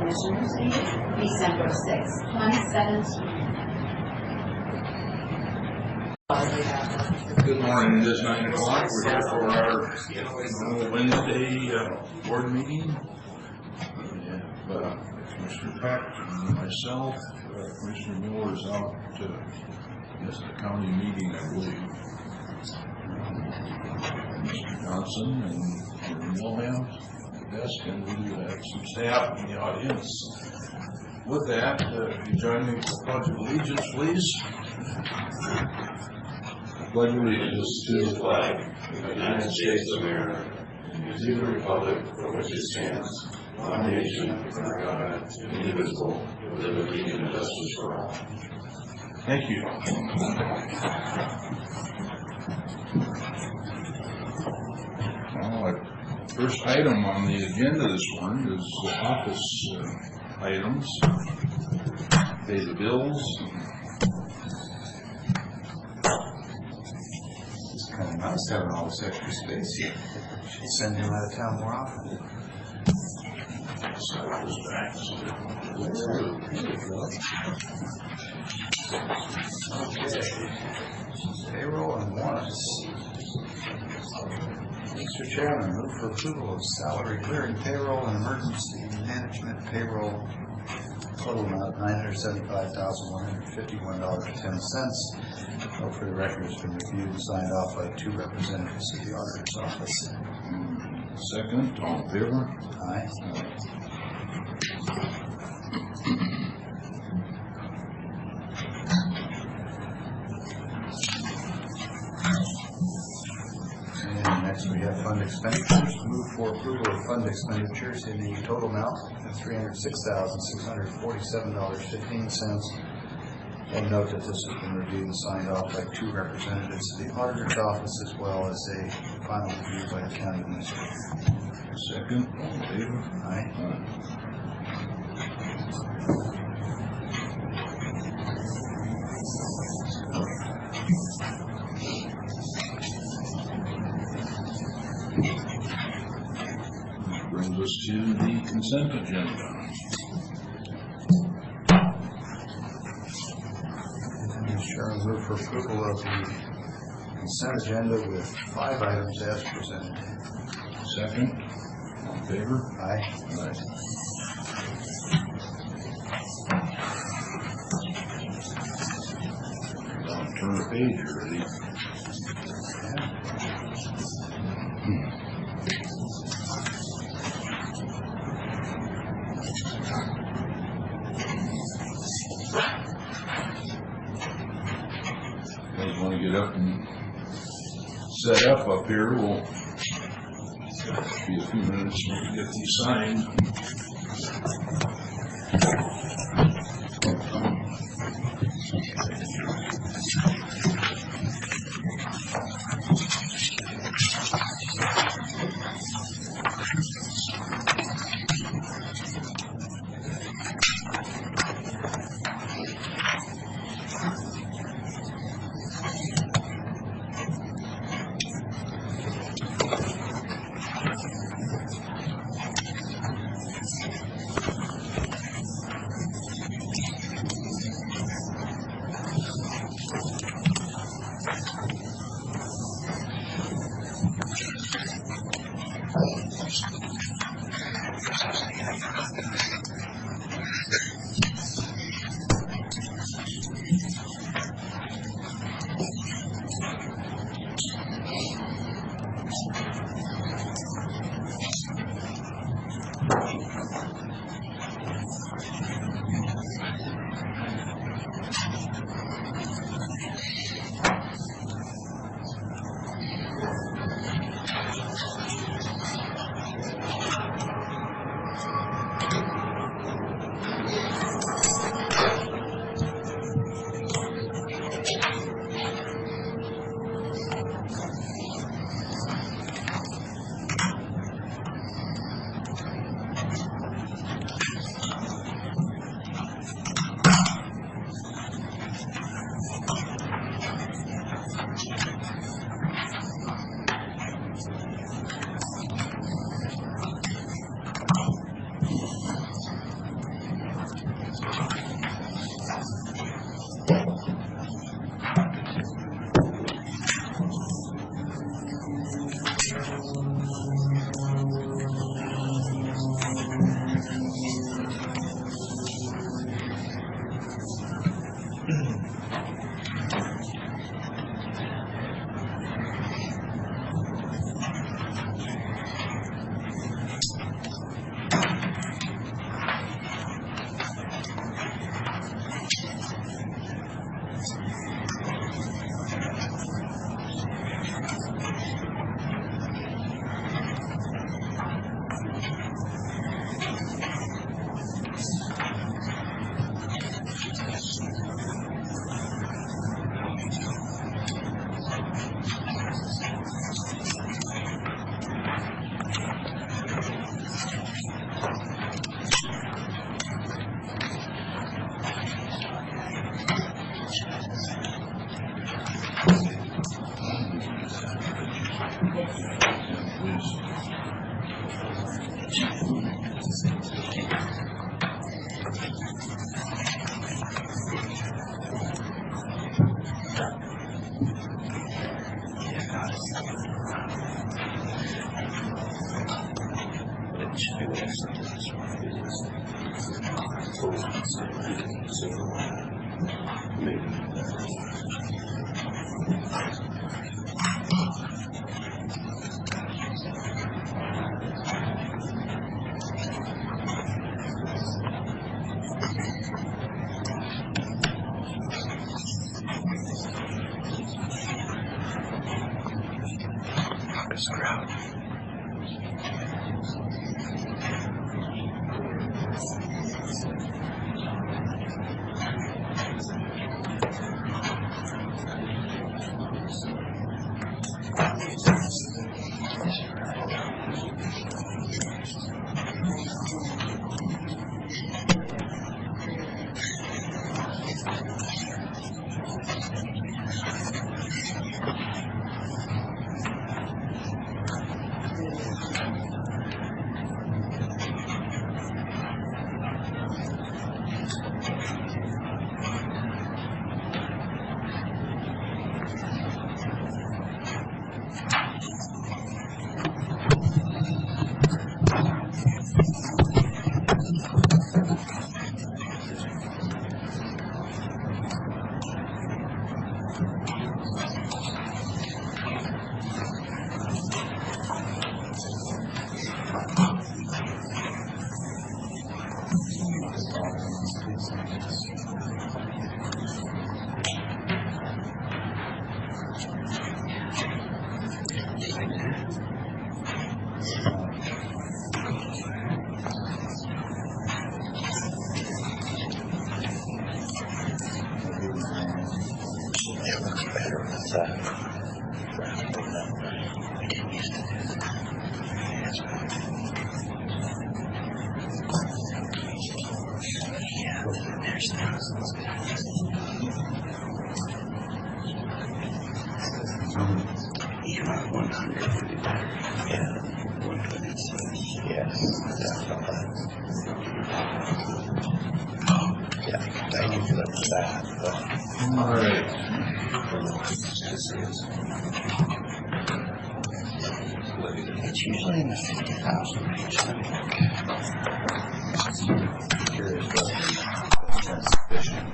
Commissioners meeting, December 6, 2017. Good morning. It is 9 o'clock. We're here for our Wednesday board meeting. Commissioner Peck and myself, Commissioner Miller is out to the county meeting, I believe. Mr. Johnson and Milham at the desk, and we have some staff in the audience. With that, if you join me with the Pledge of Allegiance, please. Pledge allegiance to the flag of the United States of America and to the republic for which it stands, one nation, under God, indivisible, with liberty and justice for all. Thank you. First item on the agenda this morning is office items. Pay the bills. It's kind of nice having all this extra space here. Should send him out of town more often. Okay. Payroll and warrants. Mr. Chairman, move for approval of salary clearing payroll and emergency management payroll. Total amount $975,151.10. Note for the record has been reviewed and signed off by 2 representatives of the auditor's office. Second, all in favor? Aye. And next we have fund expenditures. Move for approval of fund expenditures in the total amount of $306,647.15. And note that this has been reviewed and signed off by 2 representatives of the auditor's office, as well as a final review by the county administrator. Second, all in favor? Aye. Brings us to the consent agenda. Sure, move for approval of the consent agenda with 5 items as presented. Second, all in favor? Aye. Aye. I'll turn the page already. Want to get up and set up here. We'll be a few minutes when we get these signed. Please. All right. It's usually in the 50,000 range. Let me look. Curious whether that's sufficient.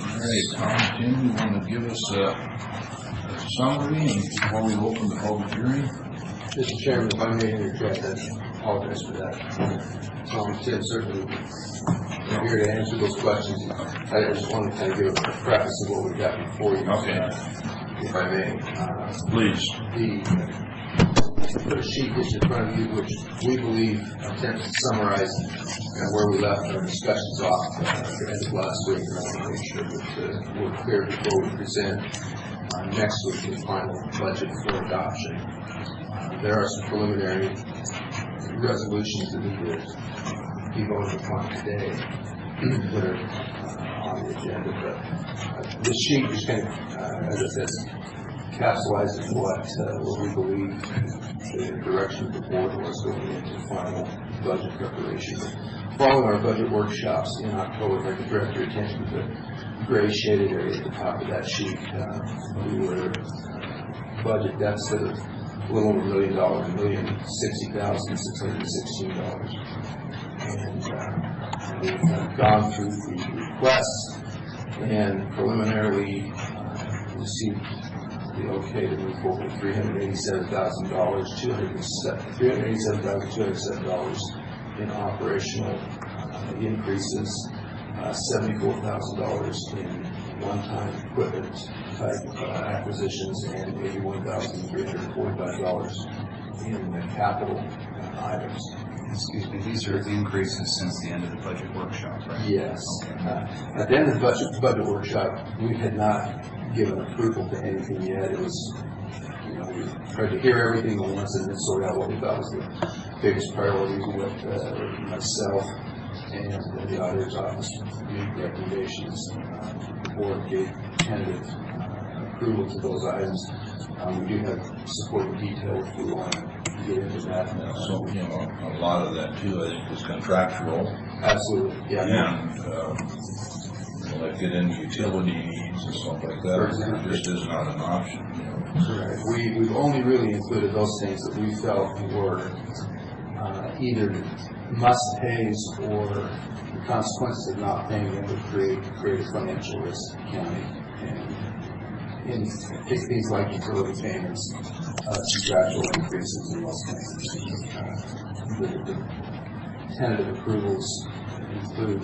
All right, Tom, Tim, you want to give us a summary before we open the public hearing? Mr. Chairman, if I may interject, I apologize for that. Tom, Tim, certainly I'm here to answer those questions. I just want to kind of give a preface of what we've got before you. Okay. If I may. Please. The sheet that's in front of you, which we believe attempts to summarize where we left our discussions off at the end of last week. I want to make sure that we're clear before we present next week the final budget for adoption. There are some preliminary resolutions that need to be voted upon today that are on the agenda. But this sheet is kind of, as I said, capsulizes what we believe the direction of the board was going into the final budget preparation. Following our budget workshops in October, if I could direct your attention to the gray shaded area at the top of that sheet, we were budget deficit of a little over $1 million, $1,060,616. And we've gone through the requests and preliminarily received the okay to move forward with $387,207 in operational increases, $74,000 in one-time equipment type acquisitions, and $81,345 in capital items. Excuse me, these are increases since the end of the budget workshop, right? Yes. At the end of the budget workshop, we had not given approval to anything yet. It was, we tried to hear everything at once and then sort out what we thought was the biggest priorities with myself, and the auditor's office made recommendations. The board gave tentative approval to those items. We do have supporting detail if we want to get into that. So, you know, a lot of that too, I think, is contractual. Absolutely, yeah. And, like get into utility needs and stuff like that, it just is not an option, you know. Correct. We've only really included those things that we felt were either must-pays or the consequences of not paying them would create greater financial risk to the county. And in things like utility payments, contractual increases in those things. The tentative approvals include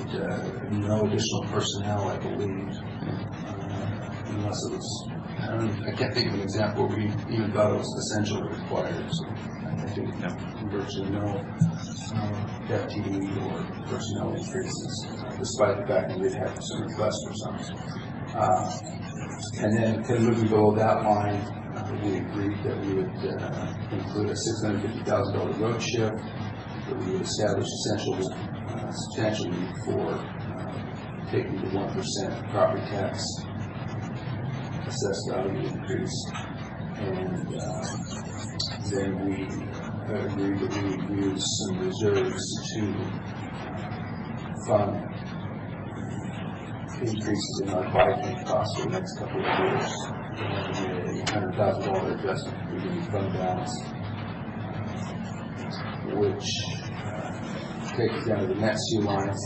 no additional personnel, I believe, unless it was, I can't think of an example where we even thought it was essential or required. So I think virtually no FTE or personnel increases, despite the fact that we'd had some requests for some. And then kind of moving below that line, we agreed that we would include a $650,000 road chip, that we would establish substantial need for taking the 1% property tax assessed value increase, and then we agreed that we would use some reserves to fund increases in our biofuel costs for the next couple of years. And we made a $100,000 adjustment to the fund balance, which takes down to the next few lines.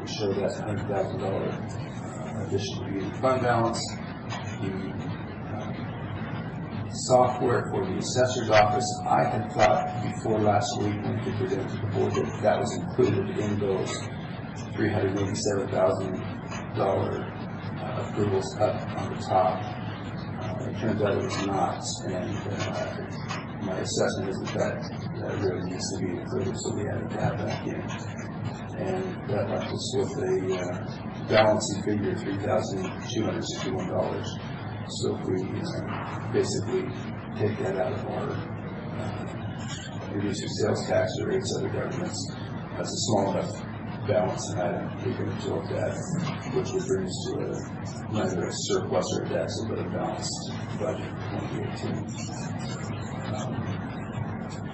We show that $100,000 addition to the fund balance. The software for the assessor's office, I had thought before last week when we presented to the board that that was included in those $387,000 approvals up on the top. It turns out it was not, and my assessment is that really needs to be included, so we added that back in. And that left us with a balancing figure of $3,261. So if we basically take that out of our reducing sales tax or rates other governments, that's a small enough balance item we can absorb that, which would bring us to neither a surplus or a deficit, but a balanced budget for 2018.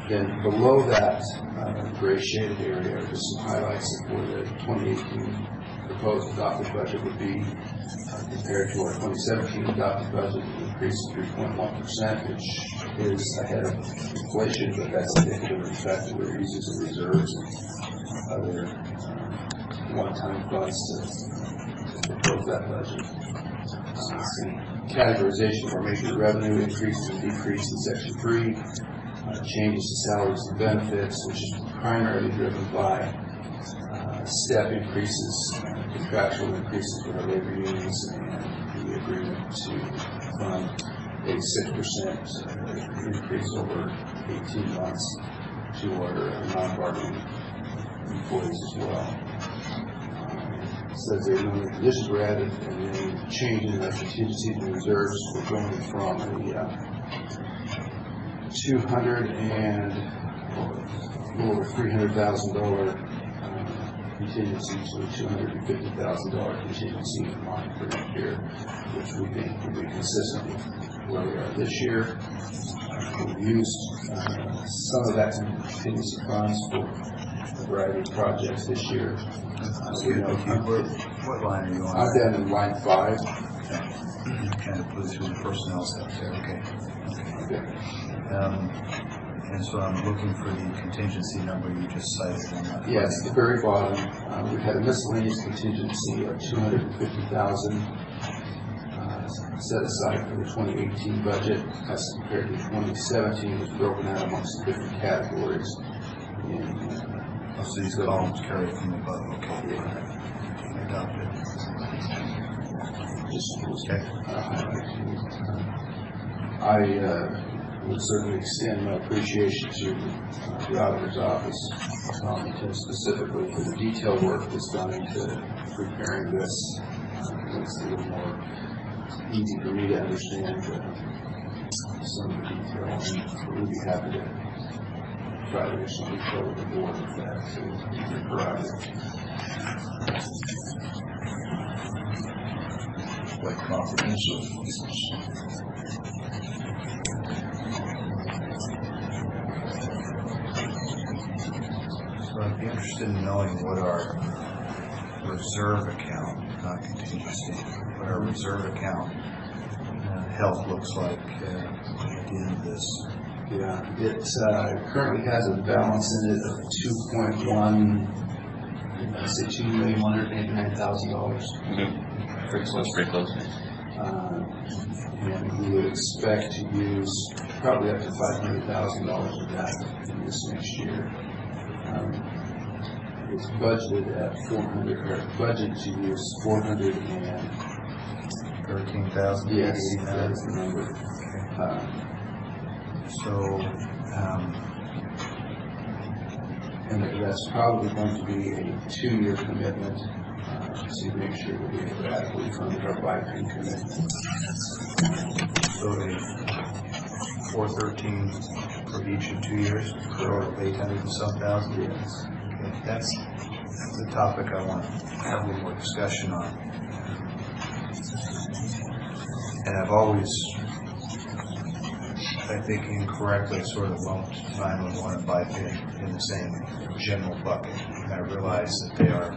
Then below that gray shaded area are just some highlights of where the 2018 proposed adopted budget would be compared to our 2017 adopted budget, an increase of 3.1%, which is ahead of inflation, but that's indicative of the fact that we're using some reserves and other one-time funds to propose that budget. Categorization of our major revenue increases and decreases in Section 3. Changes to salaries and benefits, which is primarily driven by step increases, contractual increases with our labor unions, and the agreement to fund a 6% increase over 18 months to our non-bargaining employees as well. It says there no new positions were added, and then change in the contingencies and reserves. We're going from the $200,000 and over $300,000 contingency to a $250,000 contingency line for next year, which we think will be consistent with where we are this year. We've used some of that contingency funds for a variety of projects this year. What line are you on? I'm down in line 5. Kind of put through the personnel stuff there, okay. And so I'm looking for the contingency number you just cited on that. Yes, at the very bottom, we had a miscellaneous contingency of $250,000 set aside for the 2018 budget as compared to 2017, was broken out amongst the different categories. So these columns carry from above, okay. Adopted. I would certainly extend my appreciation to the auditor's office, specifically for the detailed work that's gone into preparing this. It's a little more easy for me to understand some of the detail, and we'd be happy to try to additional detail with the board if that's easier prerogative. Quite comprehensive. So I'd be interested in knowing what our reserve account, not contingency, what our reserve account health looks like at the end of this. Yeah, it currently has a balance in it of $2,189,000. Pretty close, pretty close. And we would expect to use probably up to $500,000 of that in this next year. It's budgeted at 400, or budget to use 13,000. Yes, that's the number. And that's probably going to be a 2-year commitment, to make sure that we have adequately funded our biping commitment. So a 413 for each of 2 years, for 800 and some thousand? Yes. Okay, that's a topic I want to have a little more discussion on. And I've always, I think incorrectly, sort of lumped 911 and BIPIN in the same general bucket. I realize that they are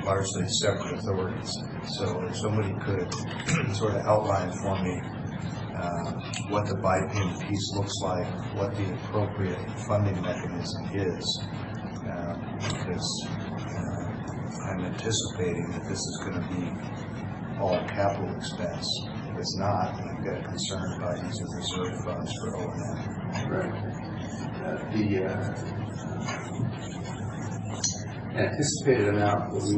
largely separate authorities. So if somebody could sort of outline for me what the BIPIN piece looks like, what the appropriate funding mechanism is, because I'm anticipating that this is going to be all capital expense. If it's not, I've got a concern about using reserve funds for O&M. Right. The anticipated amount that we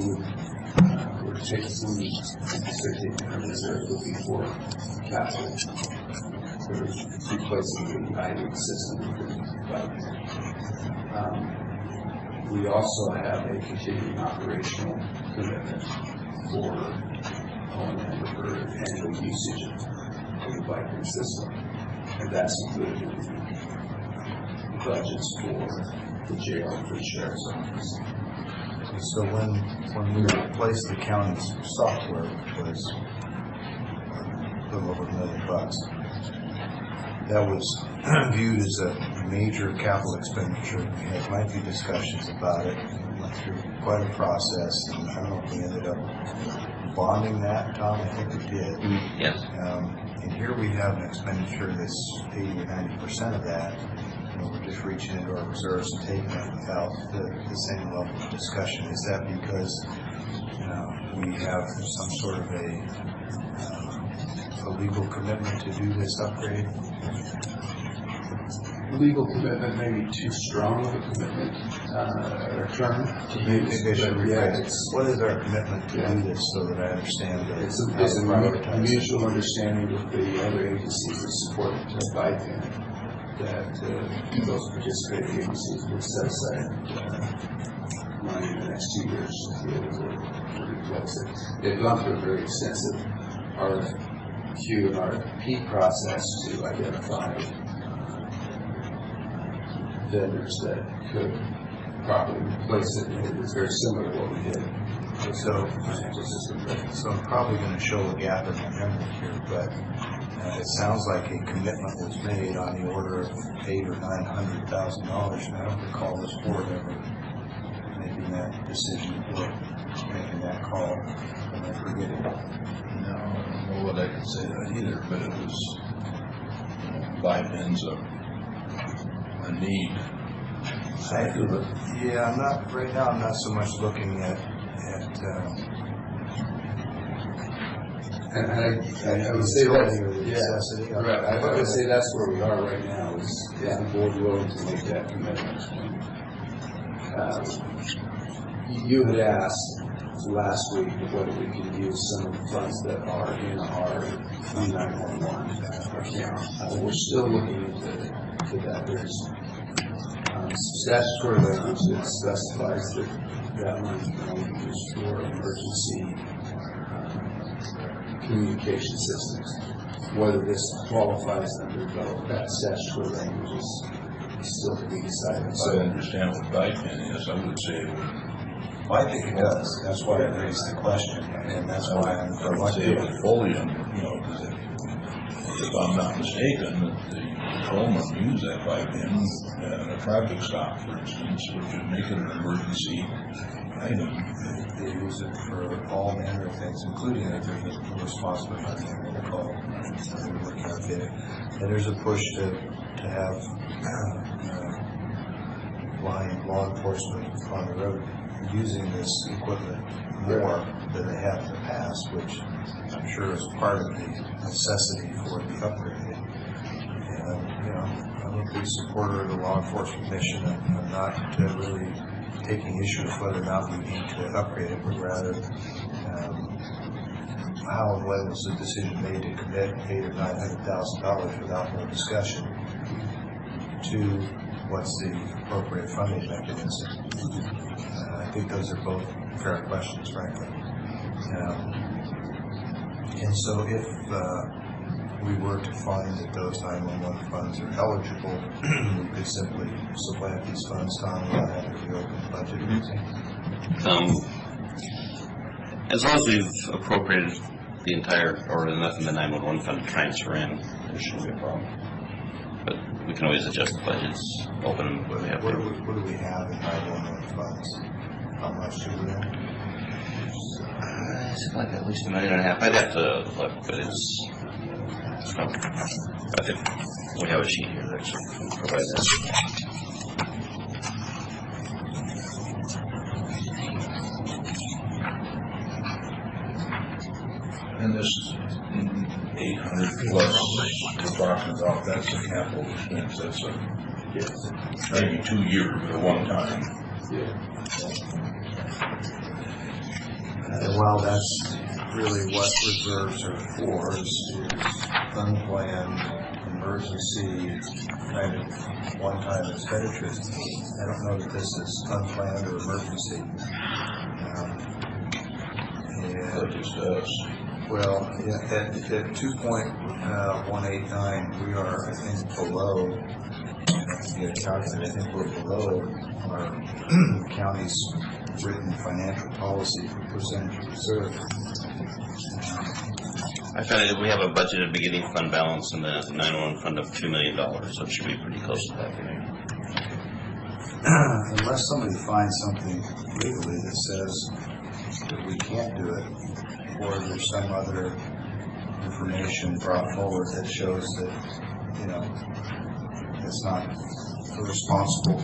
would take from the reserve would be for capital, for replacing the IT system. We also have a continuing operational commitment for O&M for annual usage of the BIPIN system, and that's included in the budgets for the jail and the sheriff's office. So when we replaced the county's software, which was a little over $1 million, that was viewed as a major capital expenditure. We had lengthy discussions about it. We went through quite a process, and I don't know if we ended up bonding that, Tom. I think we did. Yes. And here we have an expenditure that's 80 or 90% of that. We're just reaching into our reserves and taking it without the same level of discussion. Is that because we have some sort of a legal commitment to do this upgrade? Legal commitment may be too strong of a commitment or term to use. What is our commitment to do this so that I understand that It's a mutual understanding with the other agencies that support BIPIN, that those participating agencies will set aside money in the next 2 years to be able to replace it. They've gone through a very extensive RFQ and RFP process to identify vendors that could properly replace it, and it was very similar to what we did. So I'm probably going to show a gap in my memory here, but it sounds like a commitment was made on the order of $800,000 or $900,000, and I don't recall this board ever making that decision or making that call. Am I forgetting? No, I don't know what I can say that either, but it was BIPIN's a need. Yeah, I'm not right now. I'm not so much looking at. And I would say that, right. I would say that's where we are right now. Is the board willing to make that commitment? You had asked last week whether we could use some of the funds that are in our 911 account. We're still looking into that. There's statutory language that specifies that money can only be used for emergency communication systems. Whether this qualifies under that statutory language is still to be decided. If I understand what BIPIN is, I would say it would Well, I think it does. That's why I raised the question, and that's why I'm I would say reluctant. it fully, because if I'm not mistaken, that the patrolman use that 5 pin at a traffic stop, for instance, which would make it an emergency item. They use it for all manner of things, including if there's a responsible call. And there's a push to have law enforcement on the road using this equipment more than they have in the past, which I'm sure is part of the necessity for the upgrade. And, I'm a big supporter of the law enforcement mission. I'm not really taking issue with whether or not we need to upgrade it, but rather how and when was the decision made to commit $800,000 or $900,000 without more discussion to what's the appropriate funding mechanism. I think those are both fair questions, frankly. And so if we were to find that those 911 funds are eligible, we could simply supplant these funds, Tom, without having to reopen the budget. As long as we've appropriated the entire, or enough in the 911 fund to transfer in, there shouldn't be a problem. But we can always adjust the budgets, open them when we have What to. do we have in 911 funds? How much do we have? It's like at least $1.5 million. I'd have to look, but it's. I think we have a sheet here that can provide that. And this 800 plus we're talking about, that's a capital expense. That's maybe 2 years at one time. And while that's really what reserves are for, is unplanned, emergency, kind of one-time expenditures. I don't know that this is unplanned or emergency. That just does. Well, at 2.189, we are, I think, below, I think we're below our county's written financial policy for percentage of reserve. I found that we have a budgeted beginning fund balance in the 911 fund of $2 million, so it should be pretty close to that. Unless somebody finds something legally that says that we can't do it, or there's some other information brought forward that shows that, it's not a responsible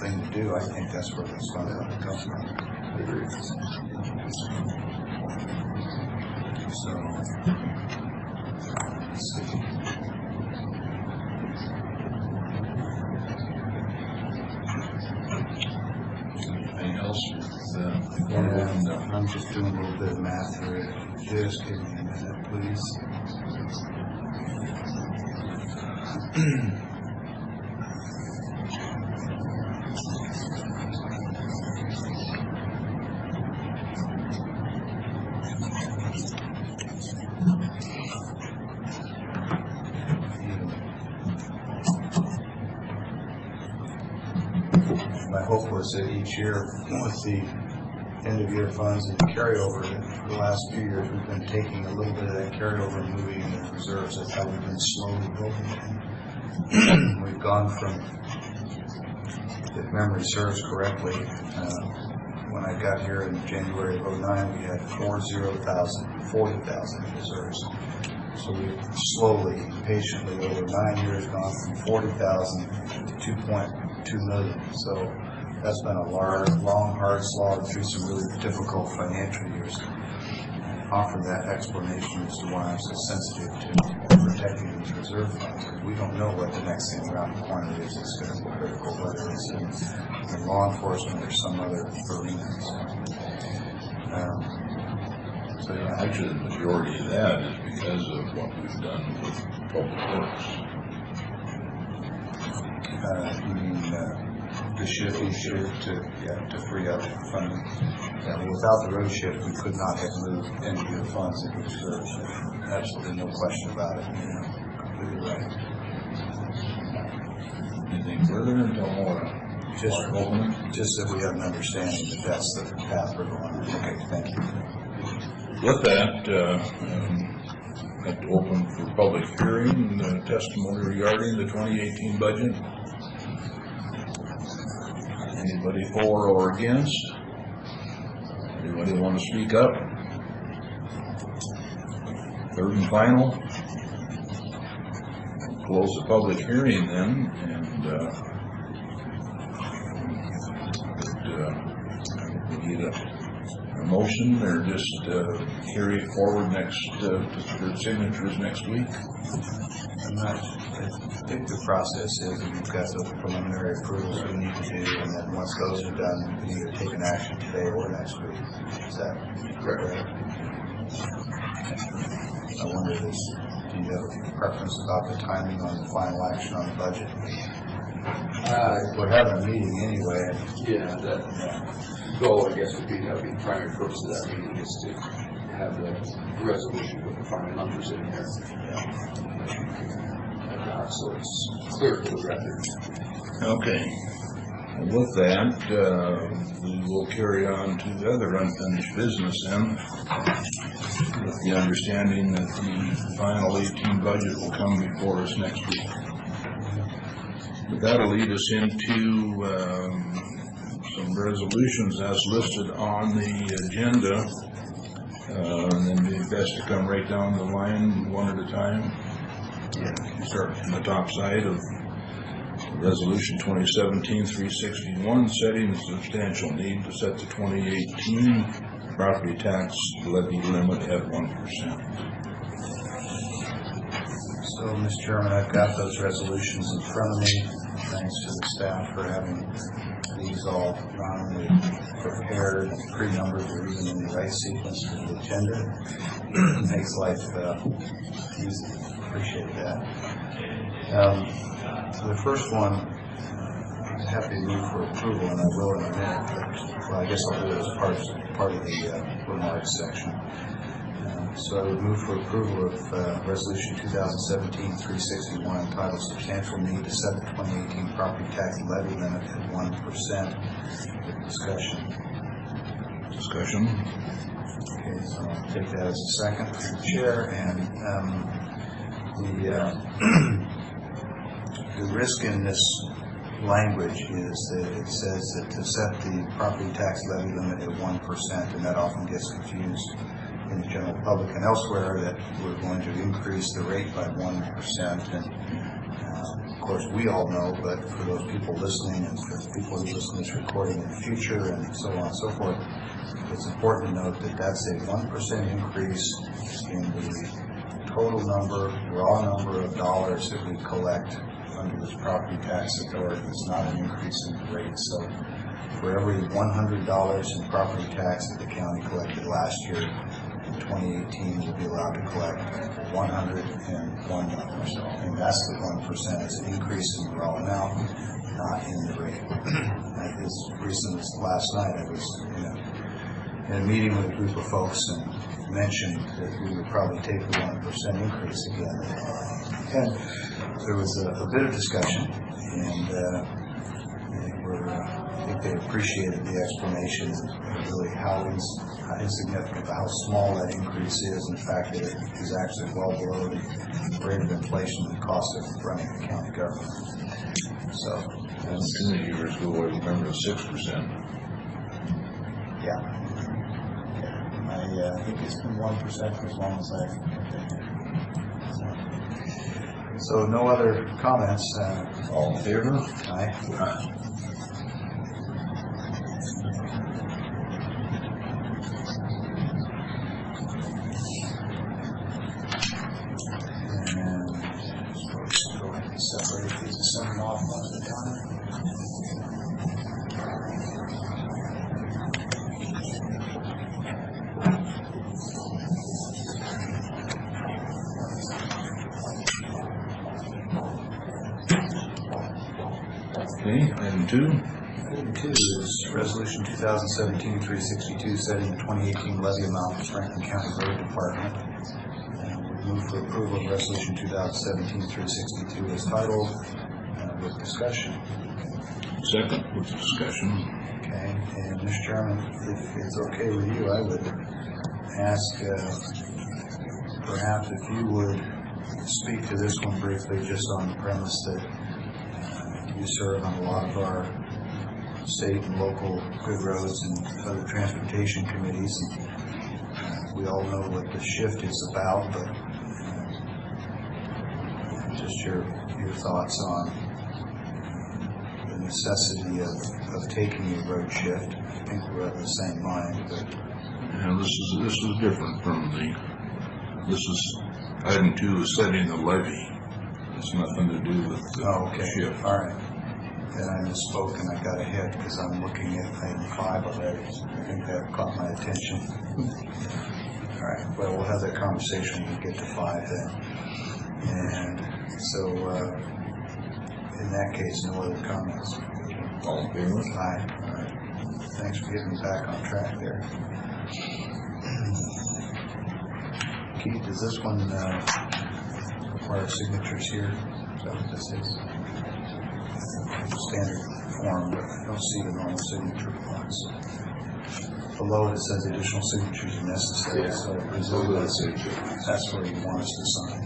thing to do, I think that's where this fund ought to come from. I agree. So, let's see. Anything else? I'm just doing a little bit of math here. Just give me a minute, please. My hope was that each year, with the end-of-year funds and the carryover, for the last few years, we've been taking a little bit of that carryover and moving it into reserves. That's how we've been slowly building it. We've gone from, if memory serves correctly, when I got here in January of 2009, we had 40,000 in reserves. So we've slowly, patiently, over 9 years, gone from 40,000 to 2.2 million. So that's been a long, hard slog through some really difficult financial years. Offer that explanation as to why I'm so sensitive to protecting these reserve funds. We don't know what the next thing around the corner is that's going to be critical, whether it's in law enforcement or some other arena. So yeah, Actually, the majority of that is because of what we've done with public works. you mean the shift to free up funding. Yeah, without the road shift, we could not have moved any of the funds into reserves. Absolutely no question about it. Completely right. Anything further until Just that we have an understanding that that's the path we're going on. Okay, thank you. With that, I'd open for public hearing, testimony regarding the 2018 budget. Anybody for or against? Anybody want to speak up? Third and final? Close the public hearing then, and we need a motion or just carry it forward next for signatures next week. I think the process is that we've got those preliminary approvals we need to do, and then once those are done, we can either take an action today or next week. Is that correct? I wonder do you have a preference about the timing on the final action on the budget? We're having a meeting anyway. Yeah, that goal, I guess, would be, that would be the primary purpose of that meeting, is to have the resolution with the final numbers in there. So it's clear for the record. Okay. And with that, we will carry on to the other unfinished business then, with the understanding that the final 18 budget will come before us next week. But that'll lead us into some resolutions as listed on the agenda, and then it'd be best to come right down the line one at a time. Start from the top side of Resolution 2017-361, setting the substantial need to set the 2018 property tax levy limit at 1%. So, Mr. Chairman, I've got those resolutions in front of me. Thanks to the staff for having these all not only prepared and pre-numbered, but even in the right sequence for the agenda. Makes life easy. Appreciate that. So the first one, I'm happy to move for approval, and I will in a minute, but well, I guess I'll do it as part of the remarks section. So I would move for approval of Resolution 2017-361, entitled Substantial Need to Set the 2018 Property Tax Levy Limit at 1%. Discussion. Okay, so I'll take that as a second from the chair, and the risk in this language is that it says that to set the property tax levy limit at 1%, and that often gets confused in the general public and elsewhere, that we're going to increase the rate by 1%. And of course, we all know, but for those people listening and for people who listen to this recording in the future and so on and so forth, it's important to note that that's a 1% increase in the total raw number of dollars that we collect under this property tax authority. It's not an increase in the rate. So for every $100 in property tax that the county collected last year, in 2018 we'll be allowed to collect $101. And that's the 1%. It's an increase in the raw amount, not in the rate. As recent as last night, I was in a meeting with a group of folks and mentioned that we would probably take the 1% increase again. And there was a bit of discussion, and I think they appreciated the explanation of really how insignificant, how small that increase is, and the fact that it is actually well below the rate of inflation and the cost of running the county government. So, Too many years ago, I remember 6%. yeah. I think it's been 1% for as long as I've been here. So no other comments. All in favor? Aye. And let's go ahead and separate these and send them off one at a time. Okay, item 2. Item 2 is Resolution 2017-362, setting the 2018 levy amount for Franklin County Road Department. And we move for approval of Resolution 2017-362 as titled, with discussion. Second with discussion. Okay, and Mr. Chairman, if it's okay with you, I would ask, perhaps if you would speak to this one briefly, just on the premise that you serve on a lot of our state and local good roads and other transportation committees. And, we all know what the shift is about, but just your thoughts on the necessity of taking a road shift. I think we're of the same mind, but Yeah, this is different from this is item 2 is setting the levy. It's nothing to do with the shift. All right. Then I misspoke and I got ahead because I'm looking at item 5 already. I think that caught my attention. All right. Well, we'll have that conversation when we get to 5 then. And so, in that case, no other comments. All in favor? Aye. All right. Thanks for getting me back on track there. Keith, does this one require signatures here? Is that what this is? Standard form, but I don't see the normal signature box. Below it says additional signatures are necessary, Yeah. so I presume that's where you want us to sign.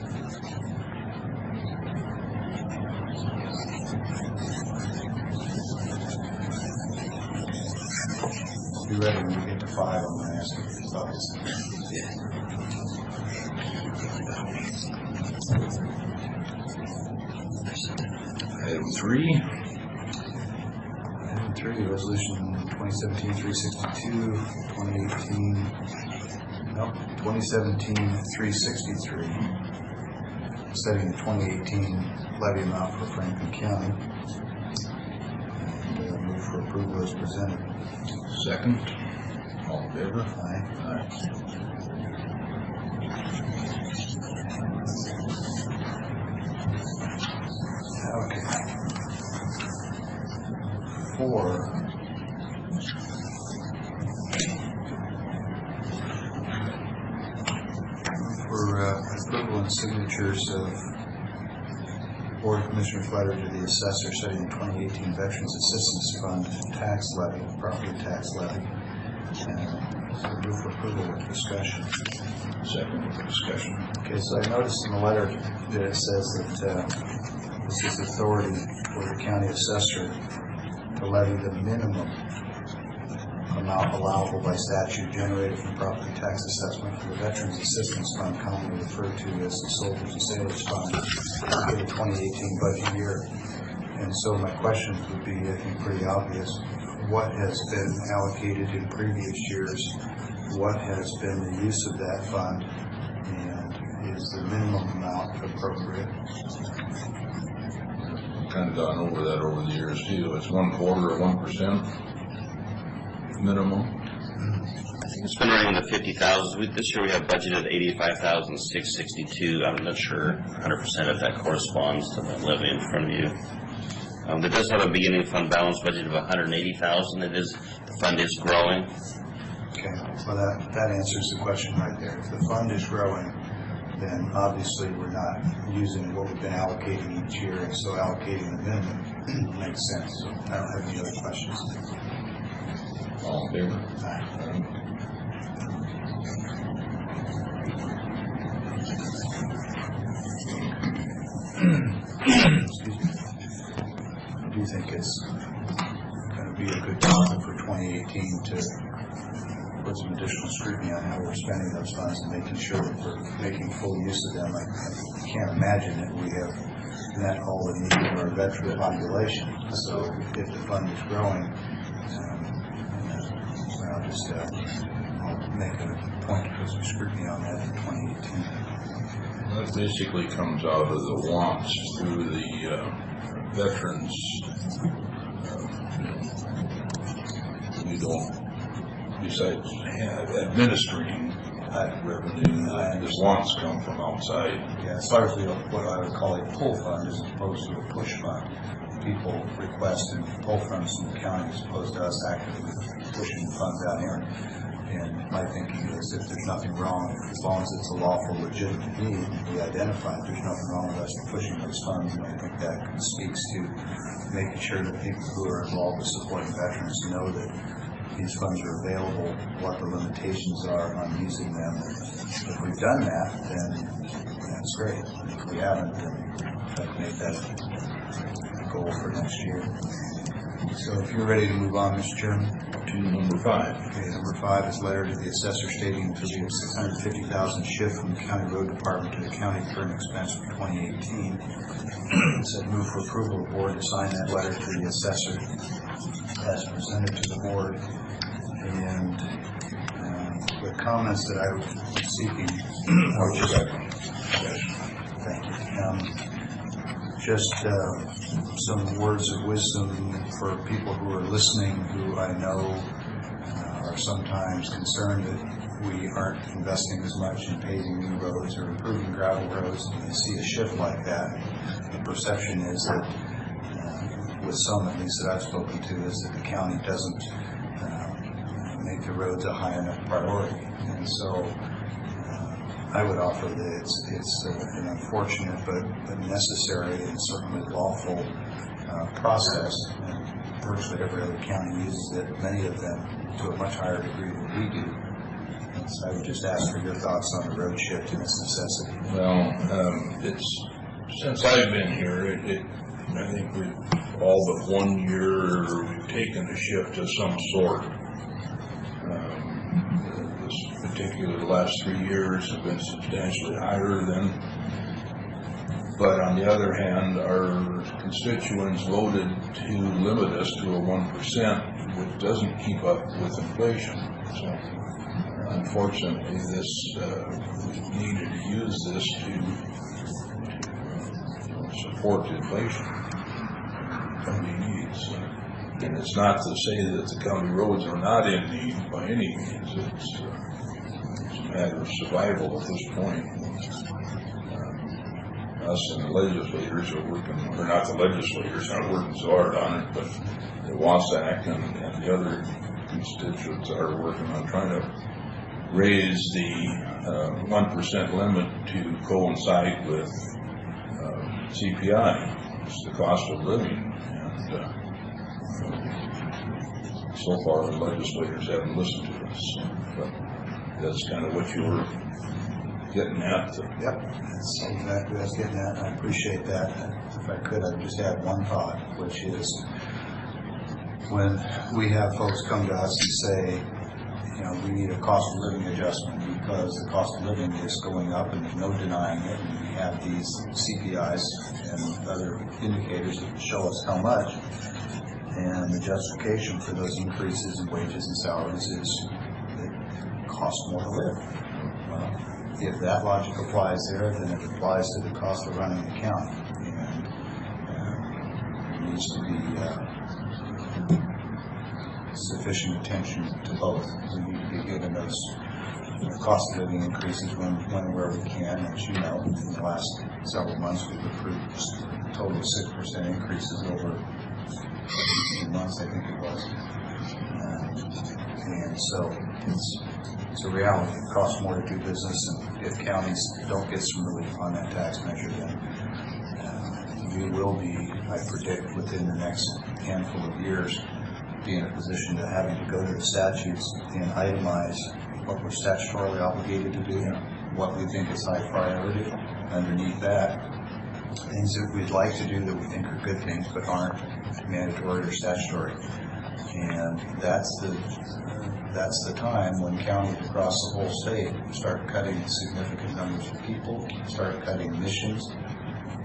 Be ready when we get to 5. I'm going to ask you your thoughts. Item 3. Item 3, resolution 2017-362, 2017-363, setting the 2018 levy amount for Franklin County. And move for approval as presented. Second. All in favor? Aye. Aye. Okay. 4. For approval and signatures of Board of Commissioners letter to the assessor setting the 2018 Veterans Assistance Fund tax levy, property tax levy. So move for approval with discussion. Second with discussion. Okay, so I noticed in the letter that it says that this is authority for the county assessor to levy the minimum amount allowable by statute generated from property tax assessment for the Veterans Assistance Fund, commonly referred to as the Soldiers and Sailors Fund, for the 2018 budget year. And so my question would be, I think, pretty obvious. What has been allocated in previous years? What has been the use of that fund? And is the minimum amount appropriate? Kind of gone over that over the years too. It's 1/4 of 1% minimum. I think it's been running in the 50,000s. This year we have budgeted 85,662. I'm not sure 100% if that corresponds to the levy in front of you. It does have a beginning fund balance budget of 180,000. The fund is growing. Okay, well that answers the question right there. If the fund is growing, then obviously we're not using what we've been allocating each year, and so allocating the minimum makes sense. So I don't have any other questions. All in favor? Aye. Excuse me. I do think it's going to be a good topic for 2018 to put some additional scrutiny on how we're spending those funds and making sure that we're making full use of them. I can't imagine that we have met all the needs of our veteran population. So if the fund is growing, I'll make a point to put some scrutiny on that in 2018. That basically comes out of the wants through the veterans. We don't, besides administering that revenue, the wants come from outside. Yeah, it's largely what I would call a pull fund as opposed to a push fund. People request and pull funds from the county as opposed to us actively pushing the funds out here. And my thinking is if there's nothing wrong, as long as it's a lawful, legitimate need, we identify it, there's nothing wrong with us pushing those funds. And I think that speaks to making sure that people who are involved with supporting veterans know that these funds are available, what the limitations are on using them. If we've done that, then that's great. If we haven't, then I've made that a goal for next year. So if you're ready to move on, Mr. Chairman. To number 5. Okay, number 5 is letter to the assessor stating to be a $650,000 shift from the county road department to the county current expense for 2018. It said move for approval of the board to sign that letter to the assessor as presented to the board. And the comments that I was seeking are just some words of wisdom for people who are listening, who I know are sometimes concerned that we aren't investing as much in paving new roads or improving gravel roads. And you see a shift like that, the perception is that, with some at least that I've spoken to, is that the county doesn't make the roads a high enough priority. And so I would offer that it's an unfortunate but necessary and certainly lawful process. And virtually every other county uses it, many of them to a much higher degree than we do. And so I would just ask for your thoughts on the road shift and its necessity. Well, it's since I've been here, I think we've all but 1 year we've taken a shift of some sort. The last 3 years have been substantially higher than, but on the other hand, our constituents voted to limit us to a 1%, which doesn't keep up with inflation. So, unfortunately, we needed to use this to support inflation county needs. And it's not to say that the county roads are not in need by any means. It's a matter of survival at this point. Us and the legislators are working, or not the legislators, aren't working so hard on it, but the Wasatch and the other constituents are working on trying to raise the 1% limit to coincide with CPI, it's the cost of living. And so far the legislators haven't listened to us. But that's kind of what you were getting at. Yep, that's exactly what I was getting at. I appreciate that. If I could, I'd just add one thought, which is when we have folks come to us and say, we need a cost of living adjustment because the cost of living is going up and there's no denying it, and we have these CPIs and other indicators that show us how much, and the justification for those increases in wages and salaries is it costs more to live. Well, if that logic applies there, then it applies to the cost of running the county, and there needs to be sufficient attention to both. We need to be given those cost of living increases when and where we can. As you know, in the last several months, we've approved a total of 6% increases over 18 months, I think it was. And so it's a reality. It costs more to do business, and if counties don't get some relief on that tax measure, then we will be, I predict, within the next handful of years, be in a position to having to go to the statutes and itemize what we're statutorily obligated to do, what we think is high priority. Underneath that, things that we'd like to do that we think are good things but aren't mandatory or statutory. And that's the time when counties across the whole state start cutting significant numbers of people, start cutting missions,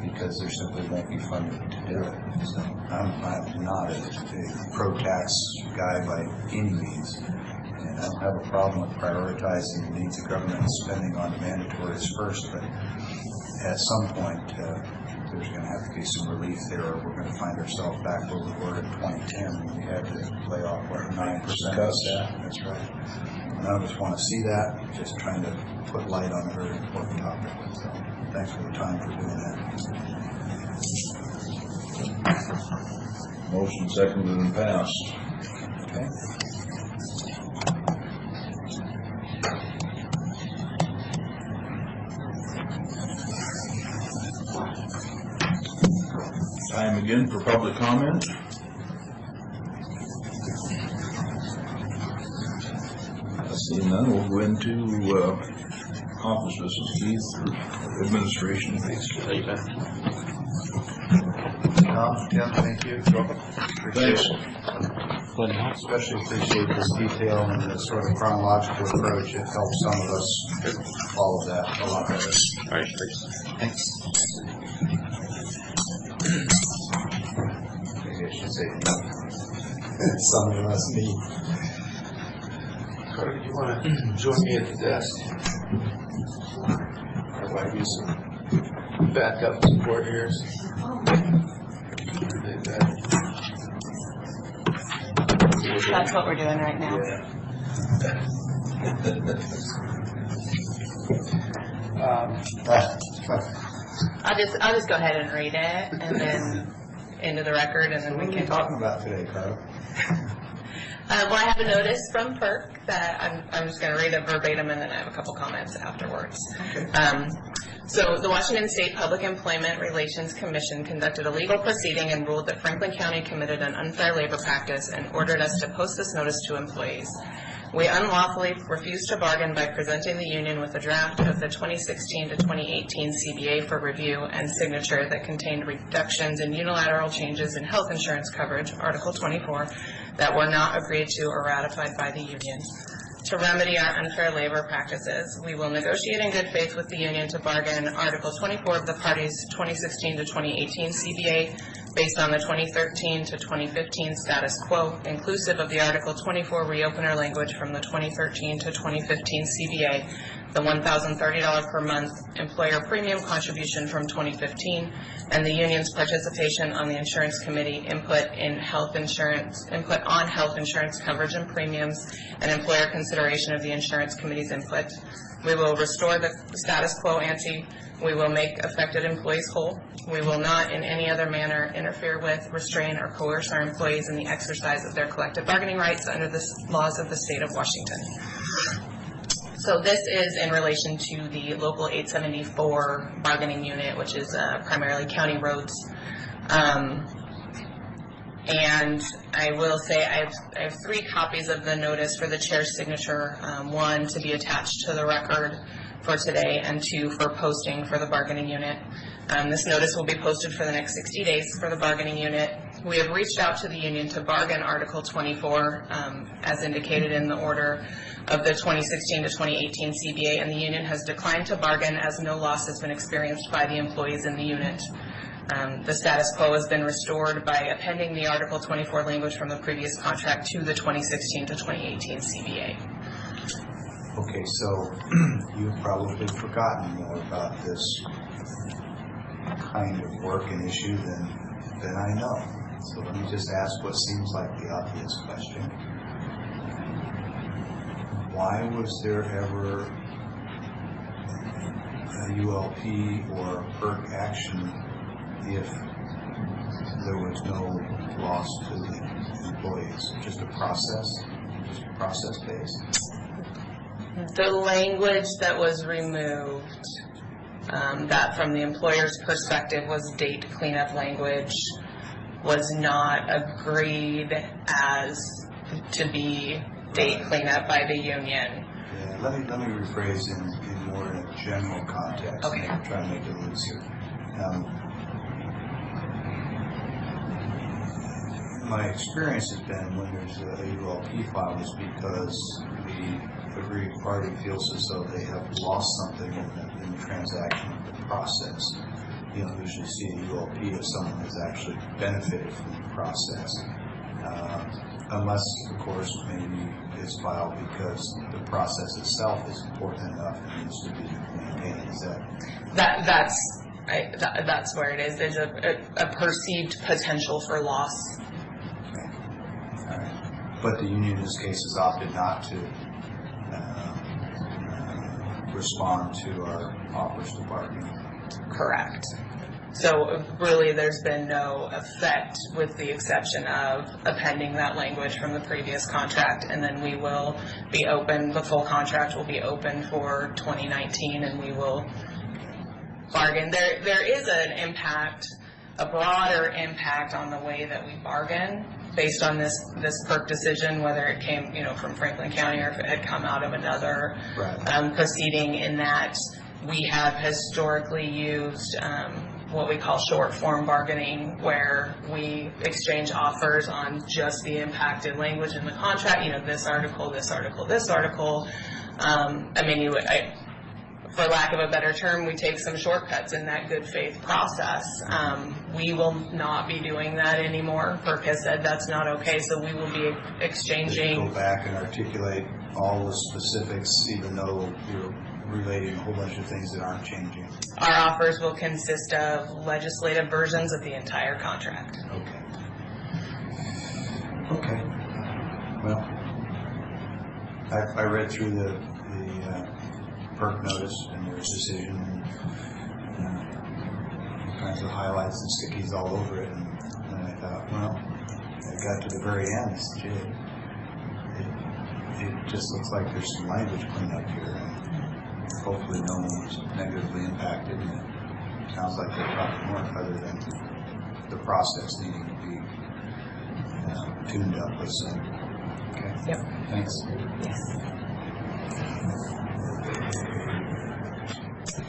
because there simply won't be funding to do it. So I'm not a pro-tax guy by any means, and I don't have a problem with prioritizing the needs of government and spending on the mandatories first, but at some point there's going to have to be some relief there, or we're going to find ourselves back where we were in 2010 when we had to lay off 9% of staff. That's right. None of us want to see that. Just trying to put light on a very important topic. So thanks for the time for doing that. Motion seconded and passed. Okay. time again for public comment. Seeing none, we'll go into office business. Keith, or administration, please. Tim, thank you. Thanks. Especially appreciate this detail and this sort of chronological approach. It helps some of us follow that a lot better. All right, thanks. Thanks. Maybe I should say some of us need. Carter, do you want to join me at the desk? Or might be some backup support here. That's what we're doing right now. I'll just go ahead and read it and then into the record, and then What we are we can. talking about today, Carl? Well, I have a notice from PERC that I'm just going to read it verbatim, and then I have a couple comments afterwards. Okay. So the Washington State Public Employment Relations Commission conducted a legal proceeding and ruled that Franklin County committed an unfair labor practice and ordered us to post this notice to employees. We unlawfully refused to bargain by presenting the union with a draft of the 2016 to 2018 CBA for review and signature that contained reductions and unilateral changes in health insurance coverage, Article 24, that were not agreed to or ratified by the union. To remedy our unfair labor practices, we will negotiate in good faith with the union to bargain Article 24 of the parties' 2016 to 2018 CBA based on the 2013 to 2015 status quo, inclusive of the Article 24 reopener language from the 2013 to 2015 CBA, the $1,030 per month employer premium contribution from 2015, and the union's participation on the insurance committee input on health insurance coverage and premiums, and employer consideration of the insurance committee's input. We will restore the status quo ante. We will make affected employees whole. We will not in any other manner interfere with, restrain, or coerce our employees in the exercise of their collective bargaining rights under the laws of the state of Washington. So this is in relation to the Local 874 bargaining unit, which is primarily county roads. And I will say I have 3 copies of the notice for the chair's signature, 1 to be attached to the record for today, and 2 for posting for the bargaining unit. This notice will be posted for the next 60 days for the bargaining unit. We have reached out to the union to bargain Article 24 as indicated in the order of the 2016 to 2018 CBA, and the union has declined to bargain as no loss has been experienced by the employees in the unit. The status quo has been restored by appending the Article 24 language from the previous contract to the 2016 to 2018 CBA. Okay, so you've probably forgotten more about this kind of work and issue than I know. So let me just ask what seems like the obvious question. Why was there ever a ULP or PERC action if there was no loss to the employees? Just a process based? The language that was removed, that from the employer's perspective was date cleanup language, was not agreed as to be date cleanup by the union. Yeah, let me rephrase in more in a general context. Okay. I'm trying to make it easier. My experience has been when there's a ULP file is because the aggrieved party feels as though they have lost something in the transaction of the process. You don't usually see a ULP if someone has actually benefited from the process. Unless, of course, maybe it's filed because the process itself is important enough and needs to be maintained. Is That's where it is. There's a perceived potential for loss. Okay. All right. But the union in this case has opted not to respond to our offers to bargain. Correct. So really there's been no effect with the exception of appending that language from the previous contract, and then we will be open, the full contract will be open for 2019, and we will bargain. There is an impact a broader impact on the way that we bargain based on this PERC decision, whether it came, from Franklin County or if it had come out of another proceeding, in that we have historically used what we call short form bargaining, where we exchange offers on just the impacted language in the contract, this article, this article, this article. For lack of a better term, we take some shortcuts in that good faith process. We will not be doing that anymore. PERC has said that's not okay, so we will be exchanging. Go back and articulate all the specifics, even though you're relating a whole bunch of things that aren't changing. Our offers will consist of legislative versions of the entire contract. Okay. Well, I read through the PERC notice and their decision, and all kinds of highlights and stickies all over it, and I thought, well, it got to the very end, and said, it just looks like there's some language cleanup here, and hopefully no one was negatively impacted, and it sounds like they're talking more other than the process needing to be tuned up with some. Okay. Yep. Thanks. Yes.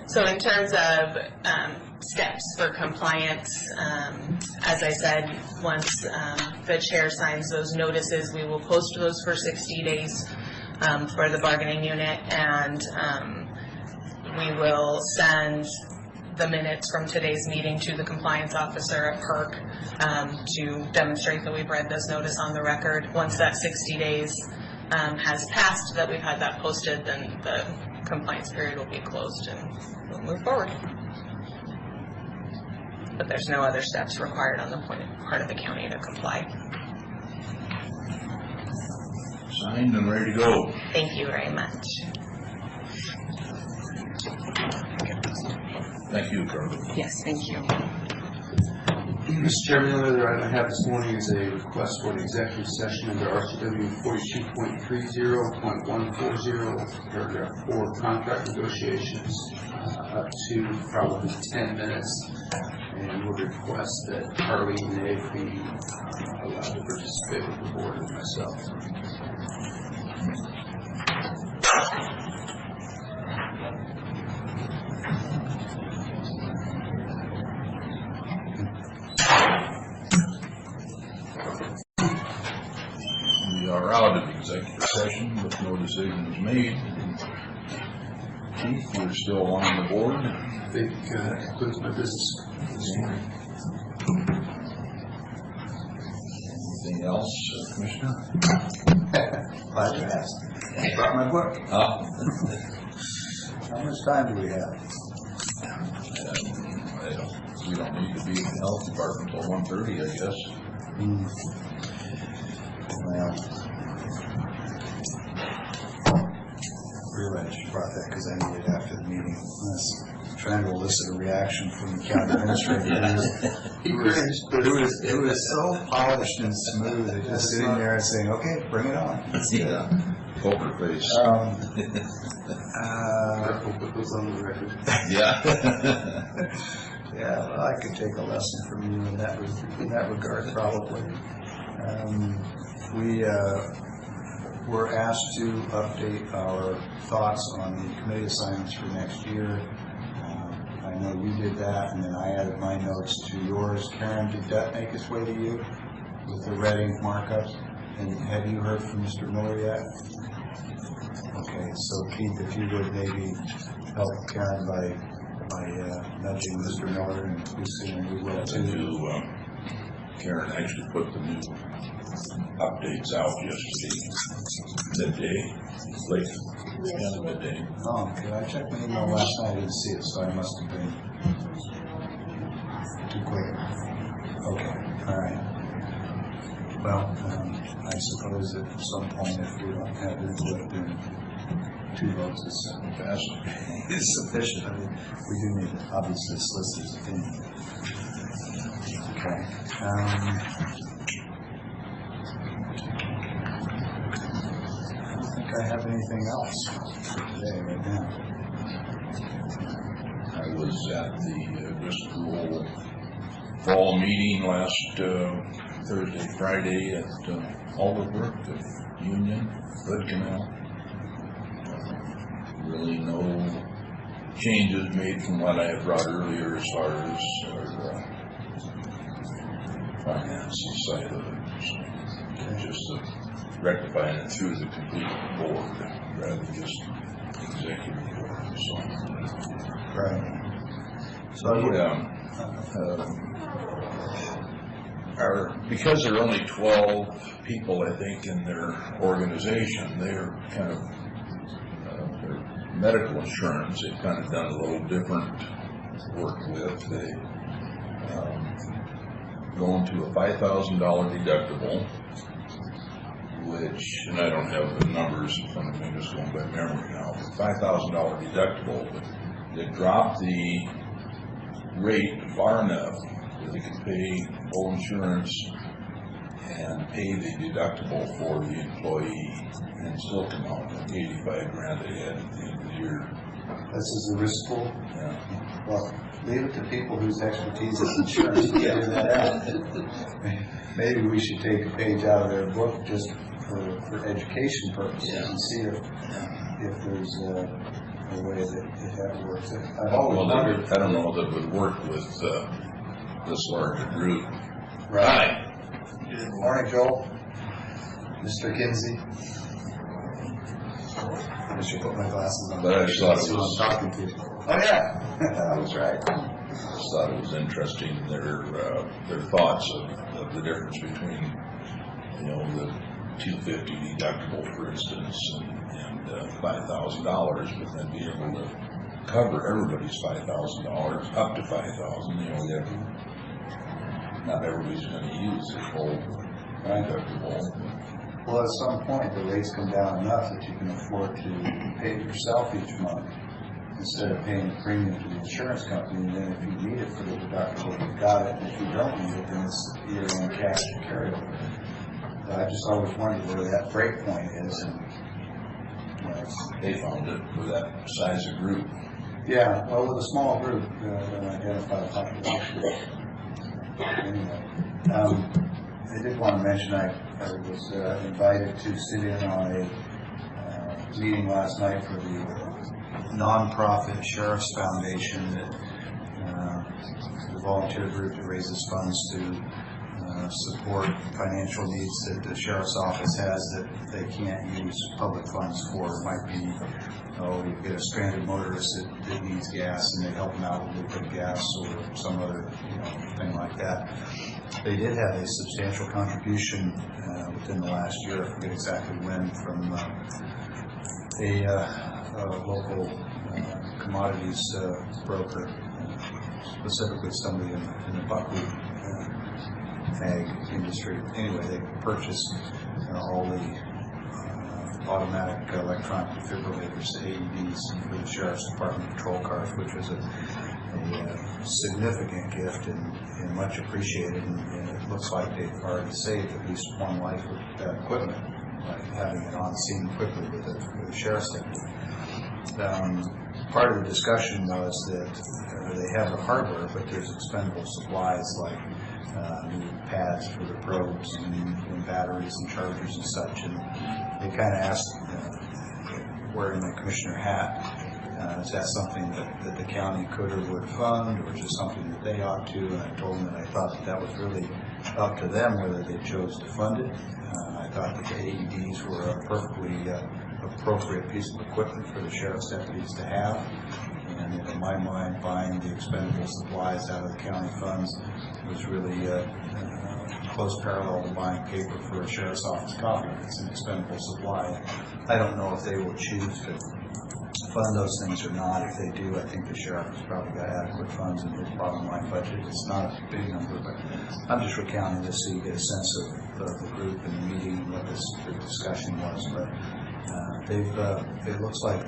So in terms of steps for compliance, as I said, once the chair signs those notices, we will post those for 60 days for the bargaining unit, and we will send the minutes from today's meeting to the compliance officer at PERC to demonstrate that we've read this notice on the record. Once that 60 days has passed, that we've had that posted, then the compliance period will be closed and we'll move forward. But there's no other steps required on the part of the county to comply. Signed and ready to go. Thank you very much. Thank you, Carly. Yes, thank you. Mr. Chairman, the only other item I have this morning is a request for an executive session under RCW 42.30.140, paragraph 4, contract negotiations, up to probably 10 minutes, and would request that Carly Nave be allowed to participate with the board and myself. We are out of executive session, but no decision was made. Keith, you're still on the board. I think that concludes my business this morning. Anything else, Commissioner? Glad you asked. I brought my book. How much time do we have? We don't need to be in the health department until 1:30, I guess. Well, realize you brought that because I needed it after the meeting. I was trying to elicit a reaction from the county administrator. It was so polished and smooth. It just sitting there and saying, "Okay, bring it on." Yeah. Poker face. Put those on the record. Yeah. Yeah, well, I could take a lesson from you in that regard, probably. We were asked to update our thoughts on the committee assignments for next year. I know you did that, and then I added my notes to yours. Karen, did that make its way to you with the red ink markups? And have you heard from Mr. Miller yet? Okay, so Keith, if you would maybe help Karen by nudging Mr. Miller, and Lucy, and we will too. Karen actually put the new updates out yesterday, midday, late, end of midday. Oh, okay. I checked my email last night. I didn't see it, so I must have been too quick. Okay, all right. Well, I suppose at some point, if we don't have input, then 2 votes is sufficient. I mean, we do need to obviously solicit his opinion. Okay. I don't think I have anything else for today right now. I was at the Driscoll fall meeting last Thursday, Friday at Alderbrook, the Union, Hood Canal. Really no changes made from what I had brought earlier as far as our finance side of it. So, just rectifying it through the complete board rather than just executive board. So, Right. So, because there are only 12 people, I think, in their organization, they're kind of their medical insurance. They've kind of done a little different work with. They go into a $5,000 deductible, which, and I don't have the numbers in front of me, I'm just going by memory now, but $5,000 deductible, but they dropped the rate far enough that they could pay full insurance and pay the deductible for the employee and still come out with $85,000 ahead at the end of the year. this is the risk pool. Yeah. Well, leave it to people whose expertise is insurance to figure that out. Maybe we should take a page out of their book just for education purposes and see if there's a way that works. I've always wondered. I don't know that it would work with this larger group. Right. Good morning, Joel. Mr. Kinsey. I should put my glasses on. But I just thought it So was. I'm talking to you. Oh yeah, that was right. I just thought it was interesting their thoughts of the difference between, the $250 deductible, for instance, and $5,000, but then be able to cover everybody's $5,000 up to $5,000. Not everybody's going to use the full deductible. Well, at some point, the rates come down enough that you can afford to pay it yourself each month instead of paying the premium to the insurance company. And then if you need it for the deductible, you've got it. And if you don't need it, then it's your own cash to carry over. I just always wondered where that break point is. And They found it for that size of group. yeah, well, with a small group, an identified population. Anyway, I did want to mention I was invited to sit in on a meeting last night for the nonprofit Sheriff's Foundation, that the volunteer group that raises funds to support financial needs that the Sheriff's Office has that they can't use public funds for. It might be, you get a stranded motorist that needs gas and they help them out with liquid gas or some other thing like that. They did have a substantial contribution within the last year, I forget exactly when, from a local commodities broker, specifically somebody in the buckwheat ag industry. Anyway, they purchased all the automatic electronic defibrillators, the AEDs, for the Sheriff's Department patrol cars, which was a significant gift and much appreciated, and it looks like they've already saved at least one life with that equipment, like having it on scene quickly with the Sheriff's deputy. Part of the discussion was that they have the hardware, but there's expendable supplies like new pads for the probes and batteries and chargers and such, and they kind of asked, wearing my commissioner hat, is that something that the county could or would fund, or is it something that they ought to? And I told them that I thought that was really up to them whether they chose to fund it. I thought that the AEDs were a perfectly appropriate piece of equipment for the sheriff's deputies to have. And in my mind, buying the expendable supplies out of the county funds was really close parallel to buying paper for a sheriff's office copy. It's an expendable supply. I don't know if they will choose to fund those things or not. If they do, I think the sheriff has probably got adequate funds in his bottom line budget. It's not a big number, but I'm just recounting this so you get a sense of the group and the meeting and what the discussion was. But it looks like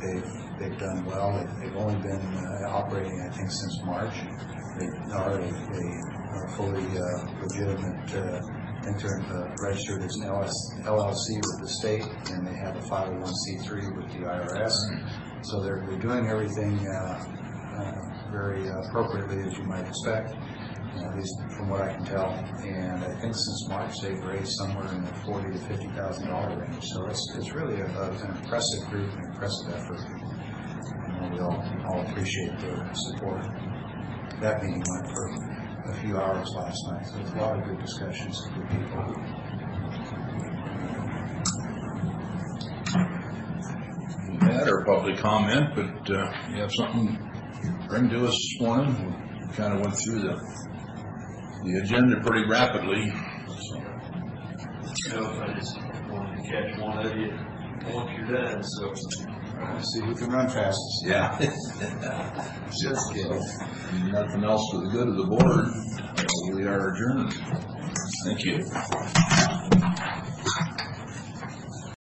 they've done well. They've only been operating, I think, since March. They are a fully legitimate, I think they're registered as an LLC with the state, and they have a 501c3 with the IRS. So they're doing everything very appropriately, as you might expect. at least from what I can tell. And I think since March, they've raised somewhere in the $40,000 to $50,000 range. So it's really an impressive group, an impressive effort. And we all appreciate their support. That meeting went for a few hours last night, so it's a lot of good discussions with people. We had our public comment, but you have something to bring to us this morning? We kind of went through the agenda pretty rapidly. So. I just wanted to catch one of you once you're done, so. Let's see who can run fastest. Yeah. Just kidding. Nothing else for the good of the board. We are adjourned. Thank you.